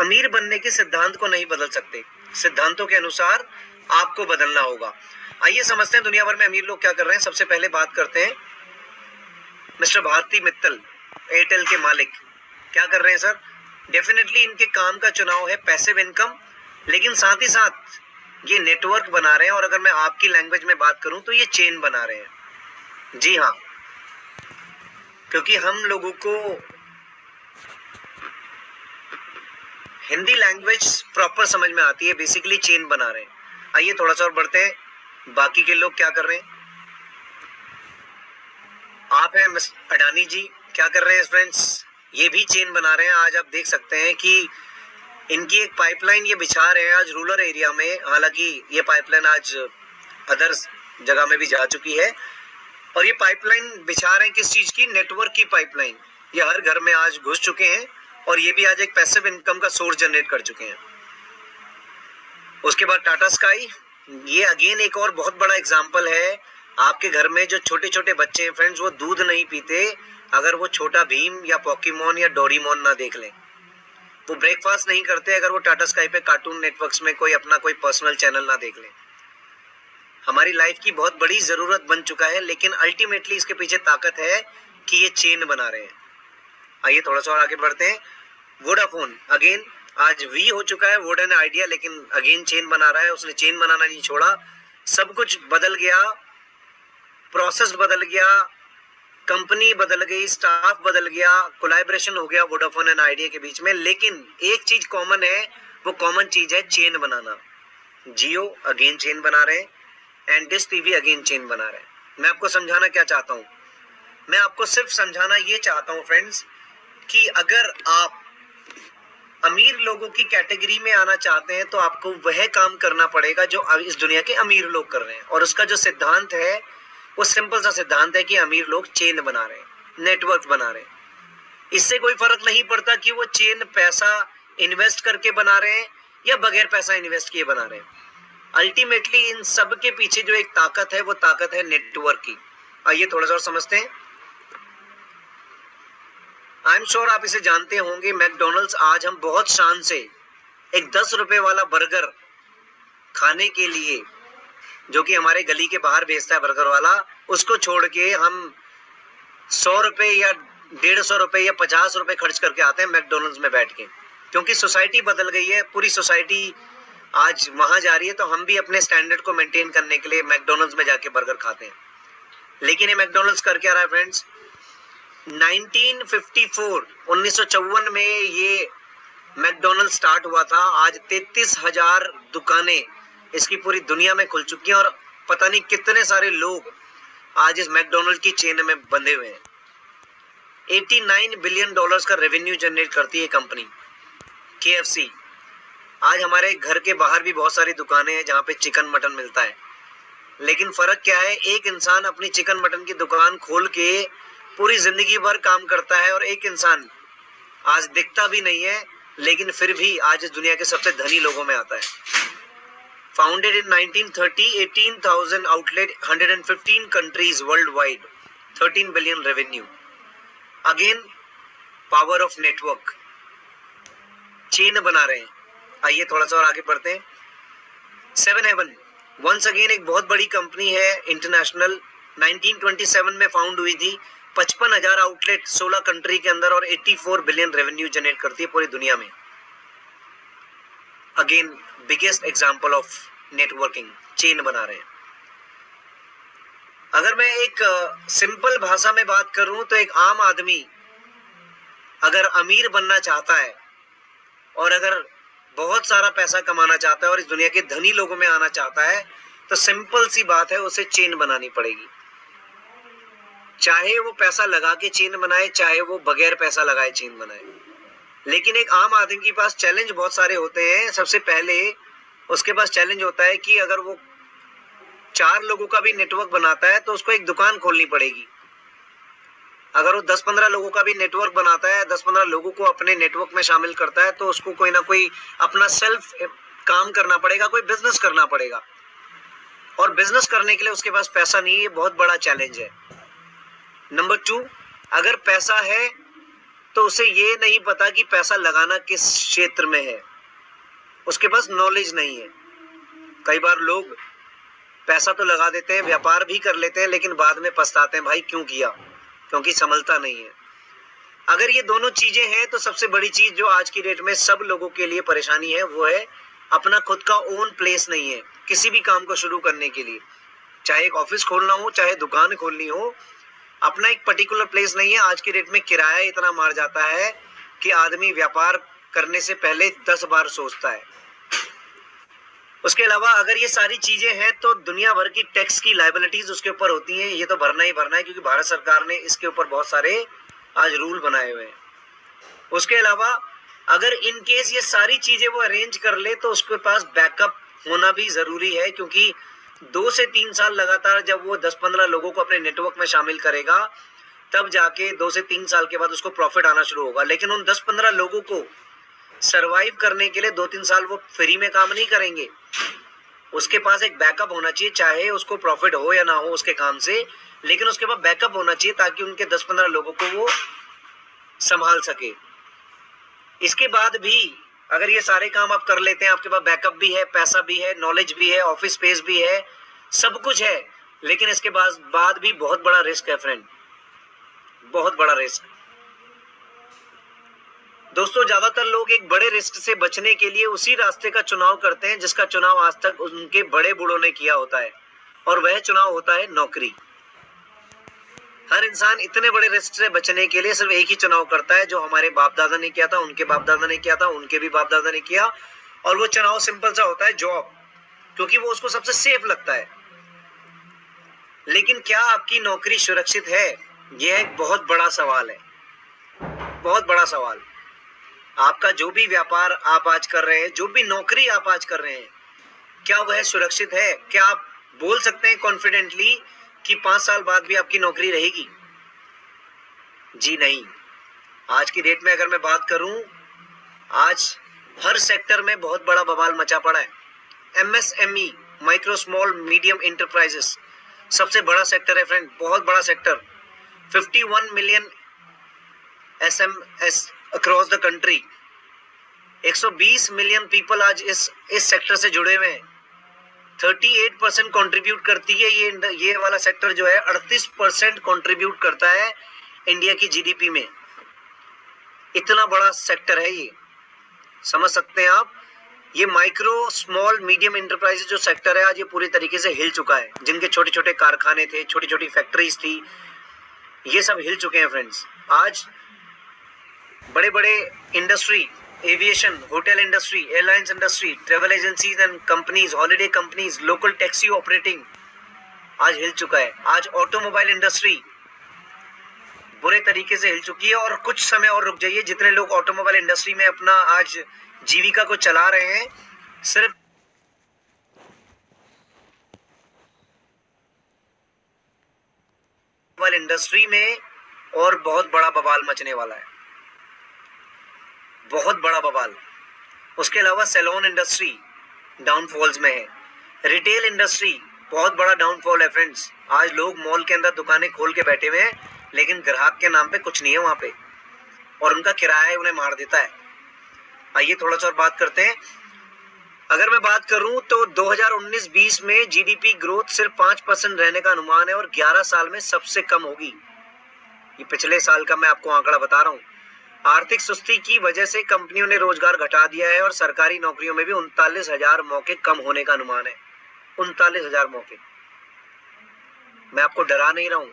अमीर बनने के सिद्धांत को नहीं बदल सकते, सिद्धांतों के अनुसार आपको बदलना होगा। आइए समझते हैं दुनिया भर में अमीर लोग क्या कर रहे हैं। सबसे पहले बात करते हैं मिस्टर भारती मित्तल, एयरटेल के मालिक, क्या कर रहे हैं सर। डेफिनेटली इनके काम का चुनाव है पैसिव इनकम, लेकिन साथ ही साथ ये नेटवर्क बना रहे हैं। और अगर मैं आपकी लैंग्वेज में बात करूं तो ये चेन बना रहे हैं। जी हाँ, क्योंकि हम लोगों को हिंदी लैंग्वेज प्रॉपर समझ में आती है, बेसिकली चेन बना रहे हैं। आइए थोड़ा सा और बढ़ते हैं, बाकी के लोग क्या कर रहे हैं। आप हैं मिस अडानी जी, क्या कर रहे हैं फ्रेंड्स, ये भी चेन बना रहे हैं। आज आप देख सकते हैं कि इनकी एक पाइपलाइन ये बिछा रहे हैं आज रूरल एरिया में। हालांकि ये पाइपलाइन आज अदर जगह में भी जा चुकी है, और ये पाइपलाइन बिछा रहे हैं किस चीज की, नेटवर्क की पाइपलाइन। ये हर घर में आज घुस चुके हैं, और ये भी आज एक पैसिव इनकम का सोर्स जनरेट कर चुके हैं। उसके बाद टाटा स्काई, ये अगेन एक और बहुत बड़ा एग्जाम्पल है। आपके घर में जो छोटे छोटे बच्चे हैं फ्रेंड्स, वो दूध नहीं पीते अगर वो छोटा भीम या पॉकीमोन या डोरीमोन ना देख लें। वो ब्रेकफास्ट नहीं करते अगर वो टाटा स्काई पे कार्टून नेटवर्क्स में कोई अपना कोई पर्सनल चैनल ना देख लें। हमारी लाइफ की बहुत बड़ी जरूरत बन चुका है, लेकिन अल्टीमेटली इसके पीछे ताकत है कि ये चेन बना रहे हैं। आइए थोड़ा सा और आगे बढ़ते हैं। वोडाफोन अगेन आज वी हो चुका है, वोडा ने आइडिया, लेकिन अगेन चेन बना रहा है। उसने चेन बनाना नहीं छोड़ा, सब कुछ बदल गया, प्रोसेस बदल गया, कंपनी बदल गई, स्टाफ बदल गया, कोलैबोरेशन हो गया वोडाफोन एंड आइडिया के बीच में। लेकिन एक चीज कॉमन है, वो कॉमन चीज है चेन बनाना। जियो अगेन चेन बना रहे हैं, and dish TV again chain बना रहे हैं। मैं आपको समझाना क्या चाहता हूँ, मैं आपको सिर्फ समझाना ये चाहता हूँ फ्रेंड्स, कि अगर आप अमीर लोगों की कैटेगरी में आना चाहते हैं तो आपको वह काम करना पड़ेगा जो इस दुनिया के अमीर लोग कर रहे हैं। और उसका जो सिद्धांत है वो सिंपल सा सिद्धांत है कि अमीर लोग चेन बना रहे हैं, नेटवर्क बना रहे हैं। इससे कोई फर्क नहीं पड़ता कि वो चेन पैसा इन्वेस्ट करके बना रहे हैं या बगैर पैसा इन्वेस्ट किए बना रहे हैं। अल्टीमेटली इन सब के पीछे जो एक ताकत है वो ताकत है नेटवर्क की। आइए थोड़ा सा और समझते हैं। आई एम श्योर आप इसे जानते होंगे, मैकडोनल्ड्स। आज हम बहुत शान से एक 10 रुपए वाला बर्गर खाने के लिए, जो कि हमारे गली के बाहर बेचता है बर्गर वाला, उसको छोड़ के हम 100 रुपए या 150 रुपए या 50 रुपए खर्च करके आते हैं मैकडोनल्ड्स में बैठ के। क्योंकि सोसाइटी बदल गई है, पूरी सोसाइटी आज वहां जा रही है, तो हम भी अपने स्टैंडर्ड को मेंटेन करने के लिए मैकडोनल्ड्स में जाके बर्गर खाते हैं। लेकिन ये मैकडोनल्ड्स कर क्या रहा है फ्रेंड्स, 1954 में ये मैकडोनल्ड्स स्टार्ट हुआ था। आज 33,000 दुकानें इसकी पूरी दुनिया में खुल चुकी हैं, और पता नहीं कितने सारे लोग आज इस मैकडोनल्ड की चेन में बंधे हुए हैं। 89 बिलियन डॉलर्स का रेवेन्यू जनरेट करती है कंपनी। KFC, आज हमारे घर के बाहर भी बहुत सारी दुकानें हैं जहाँ पे चिकन मटन मिलता है। लेकिन फर्क क्या है, एक इंसान अपनी चिकन मटन की दुकान खोल के पूरी जिंदगी भर काम करता है, और एक इंसान आज दिखता भी नहीं है लेकिन फिर भी आज इस दुनिया के सबसे धनी लोगों में आता है। Founded in 1930, 18,000 outlet, 115 countries world wide, 13 billion revenue. Again power of network, chain बना रहे हैं। आइए थोड़ा सा और आगे बढ़ते हैं। 7 हेवन वंस अगेन एक बहुत बड़ी कंपनी है इंटरनेशनल, 1927 में फाउंड हुई थी। 55,000 आउटलेट 16 कंट्री के अंदर, और 84 बिलियन रेवेन्यू जनरेट करती है पूरी दुनिया में। Again biggest example of networking, chain बना रहे हैं। अगर मैं एक सिंपल भाषा में बात करूं तो एक आम आदमी अगर अमीर बनना चाहता है, और अगर बहुत सारा पैसा कमाना चाहता है और इस दुनिया के धनी लोगों में आना चाहता है, तो सिंपल सी बात है, उसे चेन बनानी पड़ेगी। चाहे वो पैसा लगा के चेन बनाए, चाहे वो बगैर पैसा लगाए चेन बनाए। लेकिन एक आम आदमी के पास चैलेंज बहुत सारे होते हैं। सबसे पहले उसके पास चैलेंज होता है कि अगर वो 4 लोगों का भी नेटवर्क बनाता है तो उसको एक दुकान खोलनी पड़ेगी। अगर वो 10-15 लोगों का भी नेटवर्क बनाता है, 10-15 लोगों को अपने नेटवर्क में शामिल करता है, तो उसको कोई ना कोई अपना सेल्फ काम करना पड़ेगा, कोई बिजनेस करना पड़ेगा। और बिजनेस करने के लिए उसके पास पैसा नहीं है, बहुत बड़ा चैलेंज है। नंबर 2, अगर पैसा है तो उसे ये नहीं पता कि पैसा लगाना किस क्षेत्र में है, उसके पास नॉलेज नहीं है। कई बार लोग पैसा तो लगा देते हैं, व्यापार भी कर लेते हैं, लेकिन बाद में पछताते हैं, भाई क्यों किया, क्योंकि संभलता नहीं है। अगर ये दोनों चीजें हैं तो सबसे बड़ी चीज जो आज की डेट में सब लोगों के लिए परेशानी है वो है अपना खुद का ओन प्लेस नहीं है किसी भी काम को शुरू करने के लिए। चाहे एक ऑफिस खोलना हो, चाहे दुकान खोलनी हो, अपना एक पर्टिकुलर प्लेस नहीं है। आज की डेट में किराया इतना मार जाता है कि आदमी व्यापार करने से पहले 10 बार सोचता है। उसके अलावा अगर ये सारी चीजें हैं तो दुनिया भर की टैक्स की लायबिलिटीज उसके ऊपर होती हैं, ये तो भरना ही भरना है, क्योंकि भारत सरकार ने इसके ऊपर बहुत सारे आज रूल बनाए हुए हैं। उसके अलावा अगर इन केस ये सारी चीजें वो अरेंज कर ले तो उसके पास बैकअप होना भी जरूरी है, क्योंकि 2 से 3 साल लगातार जब वो 10-15 लोगों को अपने नेटवर्क में शामिल करेगा तब जाके 2 से 3 साल के बाद उसको प्रॉफिट आना शुरू होगा। लेकिन उन 10-15 लोगों को सरवाइव करने के लिए 2-3 साल वो फ्री में काम नहीं करेंगे, उसके पास एक बैकअप होना चाहिए, चाहे उसको प्रॉफिट हो या ना हो उसके काम से, लेकिन उसके पास बैकअप होना चाहिए ताकि उनके 10-15 लोगों को वो संभाल सके। इसके बाद भी अगर ये सारे काम आप कर लेते हैं, आपके पास बैकअप भी है, पैसा भी है, नॉलेज भी है, ऑफिस स्पेस भी है, सब कुछ है, लेकिन इसके बाद भी बहुत बड़ा रिस्क है फ्रेंड, बहुत बड़ा रिस्क। दोस्तों ज्यादातर लोग एक बड़े रिस्क से बचने के लिए उसी रास्ते का चुनाव करते हैं जिसका चुनाव आज तक उनके बड़े बूढ़ों ने किया होता है, और वह चुनाव होता है नौकरी। हर इंसान इतने बड़े रिस्क से बचने के लिए सिर्फ एक ही चुनाव करता है जो हमारे बाप दादा ने किया था, उनके बाप दादा ने किया था, उनके भी बाप दादा ने किया, और वो चुनाव सिंपल सा होता है जॉब, क्योंकि वो उसको सबसे सेफ लगता है। लेकिन क्या आपकी नौकरी सुरक्षित है? यह एक बहुत बड़ा सवाल है, बहुत बड़ा सवाल। आपका जो भी व्यापार आप आज कर रहे हैं, जो भी नौकरी आप आज कर रहे हैं, क्या वह सुरक्षित है? क्या आप बोल सकते हैं कॉन्फिडेंटली कि 5 साल बाद भी आपकी नौकरी रहेगी? जी नहीं। आज की डेट में अगर मैं बात करूं, आज हर सेक्टर में बहुत बड़ा बवाल मचा पड़ा है। MSME, micro small medium enterprises, सबसे बड़ा सेक्टर है फ्रेंड, बहुत बड़ा sector. 51 million SMS across the country, 120 million people आज इस सेक्टर से जुड़े हुए हैं। 38% कंट्रीब्यूट करती है ये वाला सेक्टर जो है, 38% कंट्रीब्यूट करता है इंडिया की GDP में। इतना बड़ा सेक्टर है ये, समझ सकते हैं आप। ये माइक्रो स्मॉल मीडियम इंटरप्राइजेस जो सेक्टर है आज ये पूरी तरीके से हिल चुका है। जिनके छोटे छोटे कारखाने थे, छोटी छोटी फैक्ट्रीज थी, ये सब हिल चुके हैं फ्रेंड्स। आज बड़े बड़े industry, aviation, hotel industry, airlines industry, travel agencies and companies, holiday companies, local taxi operating आज हिल चुका है। आज ऑटोमोबाइल इंडस्ट्री बुरे तरीके से हिल चुकी है। और कुछ समय और रुक जाइए, जितने लोग ऑटोमोबाइल इंडस्ट्री में अपना आज जीविका को चला रहे हैं, सिर्फ इंडस्ट्री में और बहुत बड़ा बवाल मचने वाला है, बहुत बड़ा बवाल। उसके अलावा सैलून इंडस्ट्री डाउनफॉल्स में है, रिटेल इंडस्ट्री बहुत बड़ा डाउनफॉल है फ्रेंड्स। आज लोग मॉल के अंदर दुकानें खोल के बैठे हुए हैं, लेकिन ग्राहक के नाम पे कुछ नहीं है वहां पे, और उनका किराया उन्हें मार देता है। आइए थोड़ा सा और बात करते हैं। अगर मैं बात करूं तो 2019-20 में GDP ग्रोथ सिर्फ 5% रहने का अनुमान है, और 11 साल में सबसे कम होगी। ये पिछले साल का मैं आपको आंकड़ा बता रहा हूं। आर्थिक सुस्ती की वजह से कंपनियों ने रोजगार घटा दिया है, और सरकारी नौकरियों में भी 39,000 मौके कम होने का अनुमान है। 39,000 मौके। मैं आपको डरा नहीं रहा हूं,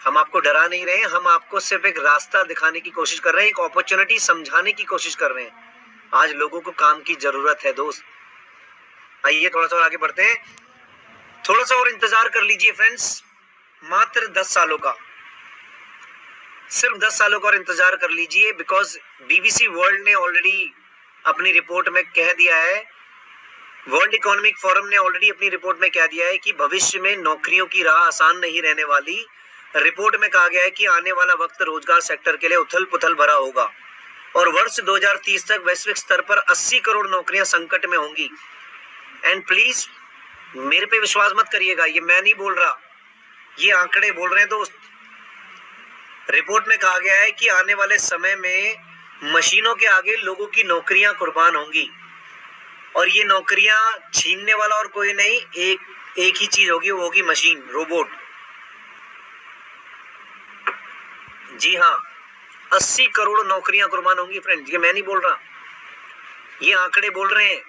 हम आपको डरा नहीं रहे हैं, हम आपको सिर्फ एक रास्ता दिखाने की कोशिश कर रहे हैं, एक अपॉर्चुनिटी समझाने की कोशिश कर रहे हैं। आज लोगों को काम की जरूरत है दोस्त। आइए थोड़ा सा और आगे बढ़ते हैं। थोड़ा सा और इंतजार कर लीजिए फ्रेंड्स, मात्र 10 सालों का, सिर्फ 10 सालों का और इंतजार कर लीजिए, बिकॉज BBC वर्ल्ड ने ऑलरेडी अपनी रिपोर्ट में कह दिया है, वर्ल्ड इकोनॉमिक फोरम ने ऑलरेडी अपनी रिपोर्ट में कह दिया है कि भविष्य में नौकरियों की राह आसान नहीं रहने वाली। रिपोर्ट में कहा गया है कि आने वाला वक्त रोजगार सेक्टर के लिए उथल पुथल भरा होगा, और वर्ष 2030 तक वैश्विक स्तर पर 80 करोड़ नौकरियां संकट में होंगी। एंड प्लीज मेरे पे विश्वास मत करिएगा, ये मैं नहीं बोल रहा, ये आंकड़े बोल रहे हैं दोस्त। रिपोर्ट में कहा गया है कि आने वाले समय में मशीनों के आगे लोगों की नौकरियां कुर्बान होंगी और ये नौकरियां छीनने वाला और कोई नहीं, एक ही चीज होगी, वो होगी मशीन, रोबोट। जी हाँ, 80 करोड़ नौकरियां कुर्बान होंगी फ्रेंड्स, ये मैं नहीं बोल रहा, ये आंकड़े बोल रहे हैं।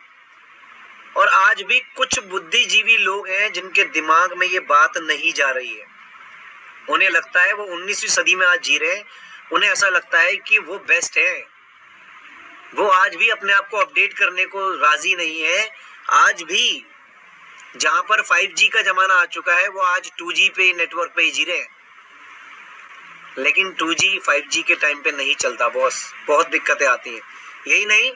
और आज भी कुछ बुद्धिजीवी लोग हैं जिनके दिमाग में ये बात नहीं जा रही है। उन्हें लगता है वो 19वीं सदी में आज जी रहे हैं, उन्हें ऐसा लगता है कि वो बेस्ट है। वो आज भी अपने आप को अपडेट करने को राजी नहीं है। आज भी जहां पर 5G का जमाना आ चुका है, वो आज 2G पे नेटवर्क पे ही जी रहे हैं। लेकिन 2G 5G के टाइम पे नहीं चलता बॉस, बहुत दिक्कतें आती हैं। यही नहीं,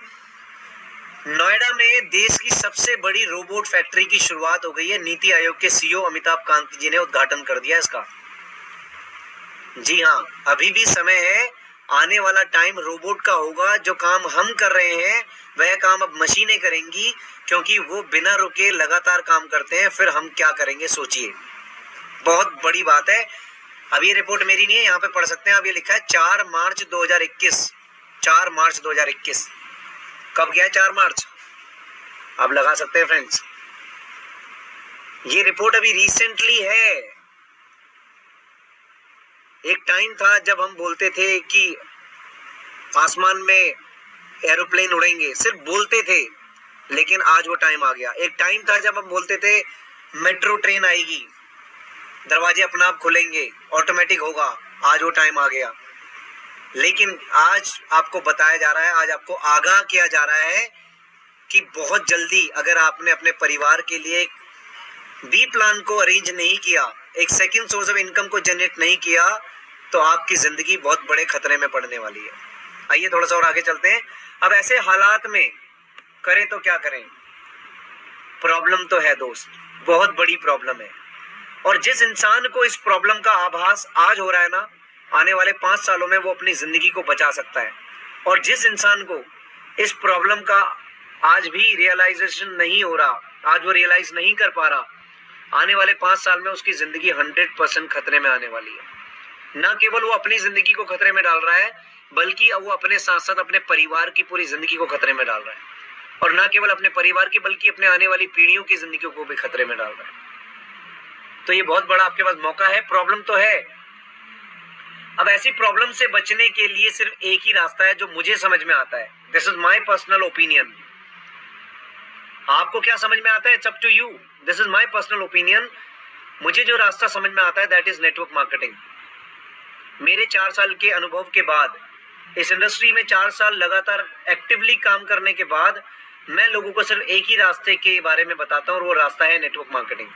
नोएडा में देश की सबसे बड़ी रोबोट फैक्ट्री की शुरुआत हो गई है। नीति आयोग के सीईओ अमिताभ कांत जी ने उद्घाटन कर दिया इसका। जी हाँ, अभी भी समय है, आने वाला टाइम रोबोट का होगा। जो काम हम कर रहे हैं वह काम अब मशीनें करेंगी, क्योंकि वो बिना रुके लगातार काम करते हैं। फिर हम क्या करेंगे सोचिए, बहुत बड़ी बात है। अब ये रिपोर्ट मेरी नहीं है, यहाँ पे पढ़ सकते हैं आप। ये लिखा है 4 मार्च 2021, 4 मार्च 2021। कब गया है 4 मार्च, आप लगा सकते हैं फ्रेंड्स। ये रिपोर्ट अभी रिसेंटली है। एक टाइम था जब हम बोलते थे कि आसमान में एरोप्लेन उड़ेंगे, सिर्फ बोलते थे, लेकिन आज वो टाइम आ गया। एक टाइम था जब हम बोलते थे मेट्रो ट्रेन आएगी, दरवाजे अपने आप खुलेंगे, ऑटोमेटिक होगा, आज वो टाइम आ गया। लेकिन आज आपको बताया जा रहा है, आज आपको आगाह किया जा रहा है कि बहुत जल्दी अगर आपने अपने परिवार के लिए एक बी प्लान को अरेंज नहीं किया, एक सेकंड सोर्स ऑफ इनकम को जनरेट नहीं किया, तो आपकी जिंदगी बहुत बड़े खतरे में पड़ने वाली है। आइए थोड़ा सा और आगे चलते हैं। अब ऐसे हालात में करें तो क्या करें? प्रॉब्लम तो है दोस्त, बहुत बड़ी प्रॉब्लम है। और जिस इंसान को इस प्रॉब्लम का आभास आज हो रहा है ना, आने वाले 5 सालों में वो अपनी जिंदगी को बचा सकता है। और जिस इंसान को इस प्रॉब्लम का आज भी रियलाइजेशन नहीं हो रहा, आज वो रियलाइज नहीं कर पा रहा, आने वाले 5 साल में उसकी जिंदगी 100% खतरे में आने वाली है। न केवल वो अपनी जिंदगी को खतरे में डाल रहा है, बल्कि वो अपने साथ साथ अपने परिवार की पूरी जिंदगी को खतरे में डाल रहा है। और न केवल अपने परिवार की, बल्कि अपने आने वाली पीढ़ियों की जिंदगी को भी खतरे में डाल रहा है। तो ये बहुत बड़ा आपके पास मौका है। प्रॉब्लम तो है। अब ऐसी प्रॉब्लम से बचने के लिए सिर्फ एक ही रास्ता है जो मुझे समझ में आता है। This is my personal opinion. आपको क्या समझ में आता है, it's up to you. This is my personal opinion. मुझे जो रास्ता समझ में आता है दैट इज नेटवर्क मार्केटिंग। मेरे 4 साल के अनुभव के बाद, इस इंडस्ट्री में 4 साल लगातार एक्टिवली काम करने के बाद, मैं लोगों को सिर्फ एक ही रास्ते के बारे में बताता हूँ और वो रास्ता है नेटवर्क मार्केटिंग।